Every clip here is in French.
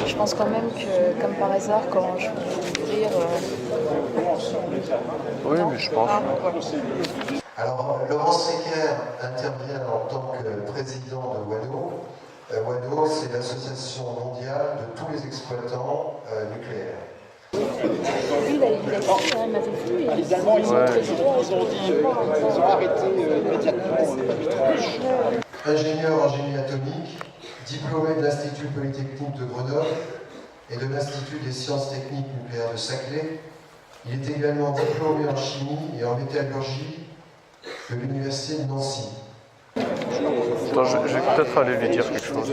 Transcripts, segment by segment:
Je pense quand même que, comme par hasard, quand je vais ouvrir... Oui, mais je pense. Ouais. Alors, Laurent Strecker intervient en tant que président de WADO. WADO, c'est l'association mondiale de tous les exploitants nucléaires. Lui, il a dit quand même, m'avait vu, et Les Allemands, ils ont arrêté immédiatement l'arbitrage. Ingénieur en génie atomique, diplômé de l'Institut Polytechnique de Grenoble et de l'Institut des sciences techniques nucléaires de Saclay, il est également diplômé en chimie et en métallurgie de l'Université de Nancy. Attends, je vais peut-être aller lui dire quelque chose.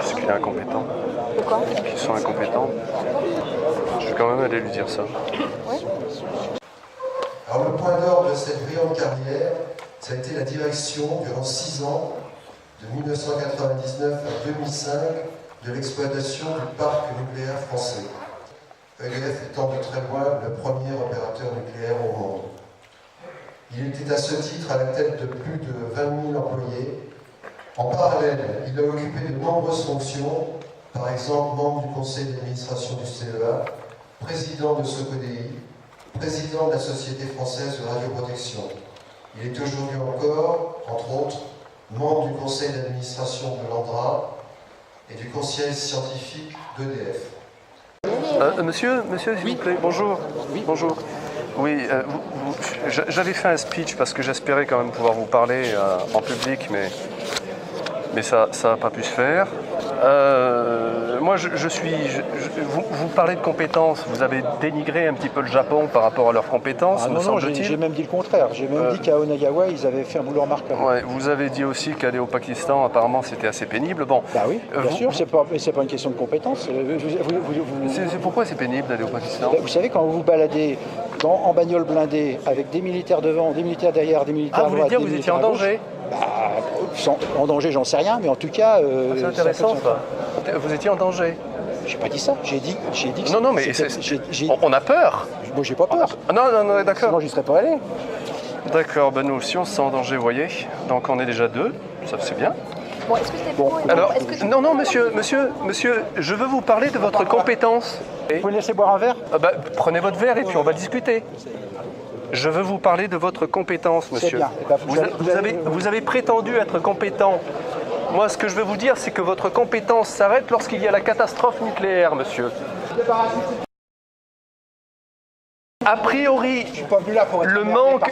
Puisqu'il est incompétent. Pourquoi? Qu'ils sont incompétents. Je vais quand même aller lui dire ça. Oui. Alors le point d'orgue de cette brillante carrière, ça a été la direction durant 6 ans, de 1999 à 2005, de l'exploitation du parc nucléaire français. EDF étant de très loin le premier opérateur nucléaire au monde. Il était à ce titre à la tête de plus de 20 000 employés. En parallèle, il a occupé de nombreuses fonctions, par exemple membre du conseil d'administration du CEA, président de Socodéi, président de la Société française de radioprotection. Il est aujourd'hui encore, entre autres, membre du conseil d'administration de l'ANDRA et du conseil scientifique d'EDF. Monsieur, s'il vous plaît, bonjour. Oui. Bonjour. Oui, j'avais fait un speech parce que j'espérais quand même pouvoir vous parler en public, mais ça n'a pas pu se faire. Moi, vous parlez de compétences, vous avez dénigré un petit peu le Japon par rapport à leurs compétences, me Non, semble-t-il. j'ai même dit le contraire. J'ai même dit qu'à Onagawa, ils avaient fait un boulot remarquable. Ouais, vous avez dit aussi qu'aller au Pakistan, apparemment, c'était assez pénible. Bon, Bah oui, bien sûr, c'est pas une question de compétence. pourquoi c'est pénible d'aller au Pakistan? Vous savez, quand vous vous baladez en bagnole blindée avec des militaires devant, des militaires derrière, des militaires à Vous voulez droite, dire des que vous étiez militaires en à gauche, danger? en danger, j'en sais rien, mais en tout cas... C'est intéressant, ça. Vous étiez en danger? J'ai pas dit ça, j'ai dit que... Non, mais on a peur. Moi, j'ai pas peur. Non, d'accord. Sinon, j'y serais pas allé. D'accord, nous aussi, on se sent en danger, vous voyez. Donc, on est déjà 2, ça c'est bien. Bon, est-ce que c'était pro et Alors, est-ce que non, monsieur, je veux vous parler de votre compétence. Vous pouvez me laisser boire un verre? Prenez votre verre et puis on va discuter. Je veux vous parler de votre compétence, monsieur. bien. Vous avez prétendu être compétent. Moi, ce que je veux vous dire, c'est que votre compétence s'arrête lorsqu'il y a la catastrophe nucléaire, monsieur. A priori, le manque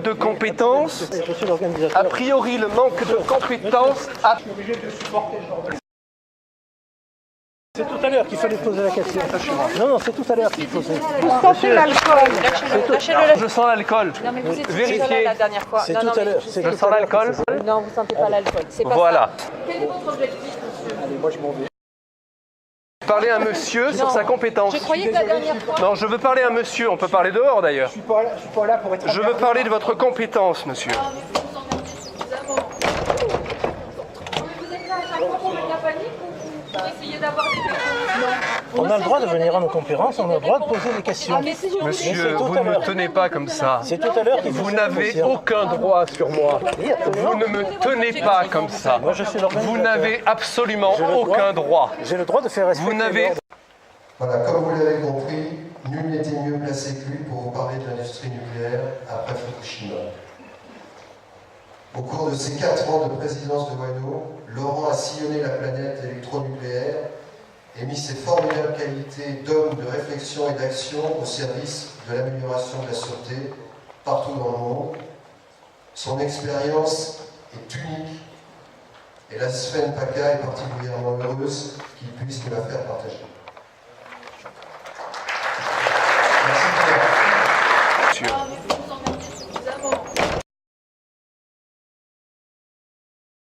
de compétences, a priori, le manque de compétences C'est tout à l'heure qu'il fallait poser la question. Non, c'est tout à l'heure qu'il faut poser. vous sentez l'alcool? Lâchez-le. Je sens l'alcool. Non, mais vous étiez Vérifiez. déjà là la dernière fois. C'est Non, tout non, à l'heure. Je sens l'alcool. Non, vous sentez pas l'alcool. C'est pas Voilà. ça. Quel est votre objectif, monsieur? Allez, moi je m'en vais. Parler à un monsieur sur sa compétence. Je croyais que la dernière fois... Non, je veux parler à un monsieur. On peut parler dehors d'ailleurs. Je suis pas là pour être... Je veux parler de votre compétence, monsieur. Ah, mais vous vous emmerdez suffisamment. Vous êtes là à chaque fois pour mettre la panique ou pour essayer d'avoir des questions? On a le droit de venir à nos conférences, on a le droit de poser des questions. Ah, mais c'est gentil. Monsieur, vous ne me tenez pas comme ça. C'est tout à l'heure qu'il faut Vous se n'avez prononcer. aucun droit sur moi. Oui, absolument. Vous ne me tenez pas comme ça. Moi, je suis l'organisateur. Vous n'avez absolument J'ai le droit. aucun droit. J'ai le droit de faire respecter Vous n'avez... l'ordre. Voilà, comme vous l'avez compris, nul n'était mieux placé que lui pour vous parler de l'industrie nucléaire après Fukushima. Au cours de ses 4 ans de présidence de WADO, Laurent a sillonné la planète électronucléaire et mis ses formidables qualités d'homme de réflexion et d'action au service de l'amélioration de la sûreté partout dans le monde. Son expérience est unique et la Sven Paka est particulièrement heureuse qu'il puisse nous la faire partager.